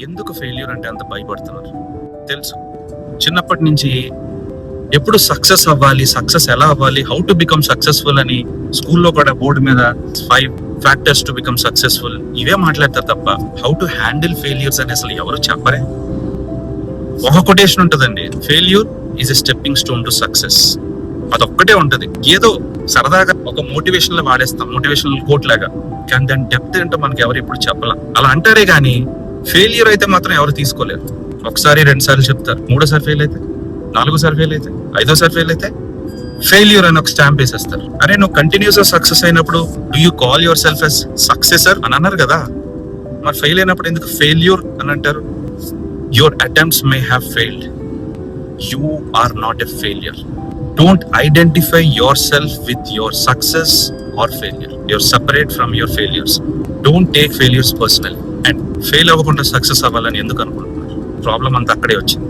ఎందుకు ఫెయిల్యూర్ అంటే అంత భయపడుతున్నారు తెలుసు. చిన్నప్పటి నుంచి ఎప్పుడు సక్సెస్ అవ్వాలి, సక్సెస్ ఎలా అవ్వాలి, హౌ టు బికమ్ సక్సెస్ఫుల్ అని స్కూల్లో కూడా బోర్డు మీద 5 ఫ్యాక్టర్స్ టు బికమ్ సక్సెస్ఫుల్ ఇవే మాట్లాడతారు తప్ప హౌ టు హ్యాండిల్ ఫెయిల్యూర్స్ అని అసలు ఎవరు చెప్పరే. ఒక కొటేషన్ ఉంటుందండి, failure is a stepping stone to success. అదొక్కటే ఉంటది. ఏదో సరదాగా ఒక మోటివేషన్ లో వాడేస్తాం, మోటివేషనల్ కోట్ లాగా, కానీ దాని డెప్త్ ఏంటో మనకి ఎవరు ఎప్పుడు చెప్పాల. అలా అంటారే గానీ ఫెయిల్యూర్ అయితే మాత్రం ఎవరు తీసుకోలేరు. ఒకసారి 2 సార్లు చెప్తారు, 3ఓసారి ఫెయిల్ అయితే, 4ఓసారి ఫెయిల్ అయితే, 5ఓసారి ఫెయిల్ అయితే ఫెయిల్యూర్ అని ఒక స్టాంప్ వేసేస్తారు. అరే నువ్వు కంటిన్యూస్ గా సక్సెస్ అయినప్పుడు do you call yourself as successor అని అన్నారు కదా, మరి ఫెయిల్ అయినప్పుడు ఎందుకు ఫెయిల్యూర్ అని అంటారు? Your attempts may have failed, you are not a failure. Don't identify yourself with your success or failure. You're separate from your failures. Don't take failures personally. And fail అవ్వకుండా success అవ్వాలని ఎందుకు అనుకుంటున్నారు? Problem అంతా అక్కడే వచ్చింది.